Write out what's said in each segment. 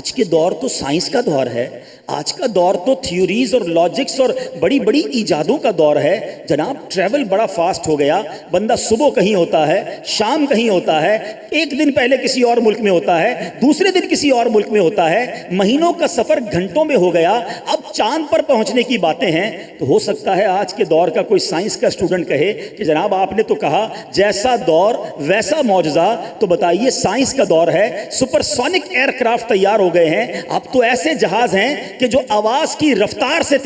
آج کے دور تو سائنس کا دور ہے، آج کا دور تو تھیوریز اور لاجکس اور بڑی بڑی ایجادوں کا دور ہے جناب۔ ٹریول بڑا فاسٹ ہو گیا، بندہ صبح کہیں ہوتا ہے، شام کہیں ہوتا ہے، ایک دن پہلے کسی اور ملک میں ہوتا ہے، دوسرے دن کسی اور ملک میں ہوتا ہے، مہینوں کا سفر گھنٹوں میں ہو گیا۔ اب چاند پر پہنچنے کی باتیں ہیں، تو ہو سکتا ہے آج کے دور کا کوئی سائنس کا اسٹوڈنٹ کہے کہ جناب آپ نے تو کہا جیسا دور ویسا معجزہ، تو بتائیے سائنس کا دور ہے، سپر سونک ایئر کرافٹ تیار ہو گئے ہیں، اب تو ایسے جہاز ہیں کہ جو آواز کی رفتار سے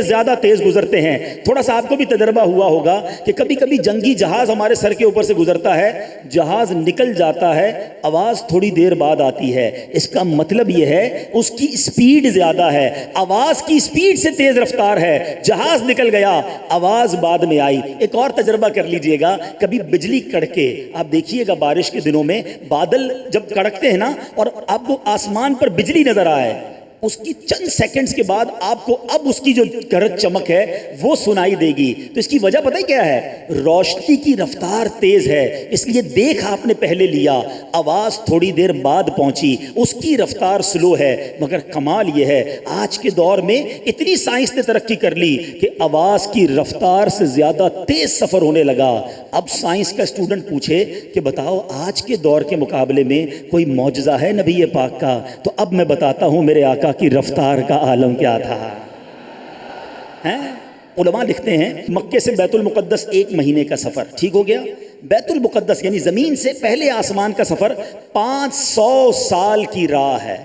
زیادہ تیز گزرتے ہیں۔ تھوڑا سا آپ کو بھی تجربہ ہوا ہوگا کہ کبھی کبھی جنگی جہاز ہمارے سر کے اوپر سے گزرتا ہے، جہاز نکل جاتا ہے، آواز تھوڑی دیر بعد آتی ہے۔ اس کا مطلب یہ ہے اس کی سپیڈ زیادہ ہے، آواز کی سپیڈ سے تیز رفتار ہے، جہاز نکل گیا، آواز بعد میں آئی۔ ایک اور تجربہ کر لیجئے گا، کبھی بجلی کڑکے، آپ دیکھیے گا بارش کے دنوں میں بادل جب کڑکتے ہیں نا اور آپ کو آسمان پر بجلی نظر آئے، اس کی چند سیکنڈز کے بعد آپ کو اب اس کی جو گرج چمک ہے وہ سنائی دے گی۔ تو اس کی وجہ پتہ ہے کیا ہے؟ روشنی کی رفتار تیز ہے، اس لیے دیکھ آپ نے پہلے لیا، آواز تھوڑی دیر بعد پہنچی، اس کی رفتار سلو ہے۔ مگر کمال یہ ہے آج کے دور میں اتنی سائنس نے ترقی کر لی کہ آواز کی رفتار سے زیادہ تیز سفر ہونے لگا۔ اب سائنس کا اسٹوڈنٹ پوچھے کہ بتاؤ آج کے دور کے مقابلے میں کوئی معجزہ ہے نبی پاک کا؟ تو اب میں بتاتا ہوں میرے آقا کی رفتار کا عالم کیا تھا۔ علماء لکھتے ہیں مکے سے بیت المقدس 1 مہینے کا سفر ٹھیک ہو گیا، بیت المقدس یعنی زمین سے پہلے آسمان کا سفر 500 سال کی راہ ہے۔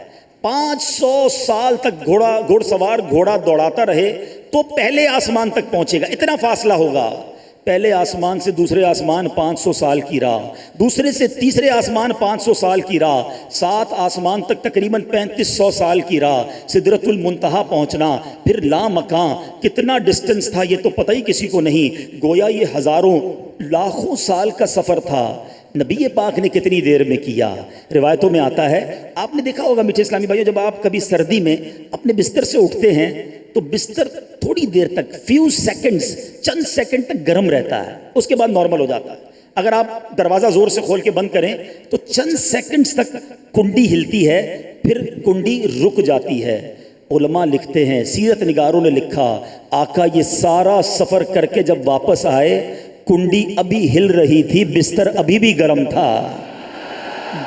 500 سال تک گھوڑ سوار گھوڑا دوڑاتا رہے تو پہلے آسمان تک پہنچے گا، اتنا فاصلہ ہوگا۔ پہلے آسمان سے دوسرے آسمان 500 سال کی راہ، دوسرے سے تیسرے آسمان 500 سال کی راہ، 7 آسمان تک تقریباً 3500 سال کی راہ، سدرۃ المنتہا پہنچنا، پھر لامکاں۔ کتنا ڈسٹنس تھا یہ تو پتہ ہی کسی کو نہیں، گویا یہ ہزاروں لاکھوں سال کا سفر تھا۔ نبی پاک نے کتنی دیر میں کیا؟ روایتوں میں آتا ہے، آپ نے دیکھا ہوگا میٹھے اسلامی بھائیوں، جب آپ کبھی سردی میں اپنے بستر سے اٹھتے ہیں تو بستر تھوڑی دیر تک چند سیکنڈ تک گرم رہتا ہے، اس کے بعد نارمل ہو جاتا ہے۔ اگر آپ دروازہ زور سے کھول کے بند کریں تو چند سیکنڈز تک کنڈی ہلتی ہے، پھر کنڈی رک جاتی ہے۔ علماء لکھتے ہیں، سیرت نگاروں نے لکھا، آقا یہ سارا سفر کر کے جب واپس آئے کنڈی ابھی ہل رہی تھی، بستر ابھی بھی گرم تھا۔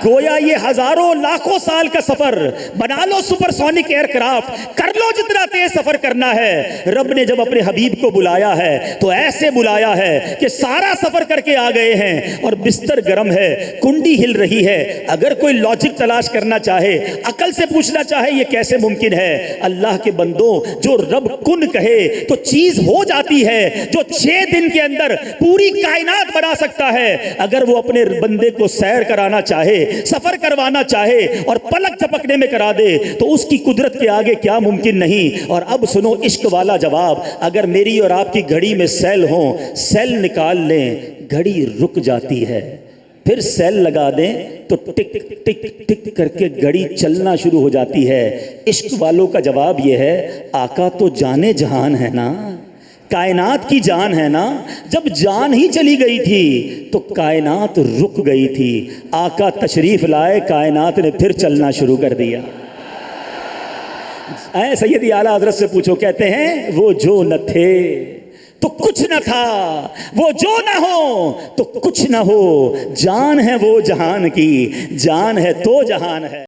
گویا یہ ہزاروں لاکھوں سال کا سفر، بنا لو سپر سونک ایئر کرافٹ، کر لو جتنا تیز سفر کرنا ہے۔ رب نے جب اپنے حبیب کو بلایا ہے تو ایسے بلایا ہے کہ سارا سفر کر کے آ گئے ہیں اور بستر گرم ہے، کنڈی ہل رہی ہے۔ اگر کوئی لاجک تلاش کرنا چاہے، عقل سے پوچھنا چاہے یہ کیسے ممکن ہے؟ اللہ کے بندوں، جو رب کن کہے تو چیز ہو جاتی ہے۔ جو 6 دن کے اندر پوری کائنات بنا سکتا ہے، اگر وہ اپنے بندے کو سیر کرانا چاہے، سفر کروانا چاہے اور پلک جھپکنے میں کرا دے تو اس کی قدرت کے آگے کیا ممکن نہیں۔ اور اب سنو عشق والا جواب، اگر میری اور آپ کی گھڑی میں سیل ہوں، سیل نکال لیں، گھڑی رک جاتی ہے، پھر سیل لگا دیں تو ٹک ٹک ٹک کر کے گھڑی چلنا شروع ہو جاتی ہے۔ عشق والوں کا جواب یہ ہے، آقا تو جانے جہان ہے نا، کائنات کی جان ہے نا، جب جان ہی چلی گئی تھی تو کائنات رک گئی تھی، آقا تشریف لائے کائنات نے پھر چلنا شروع کر دیا۔ اے سیدی اعلیٰ حضرت سے پوچھو، کہتے ہیں وہ جو نہ تھے تو کچھ نہ تھا، وہ جو نہ ہو تو کچھ نہ ہو، جان ہے وہ جہان کی، جان ہے تو جہان ہے۔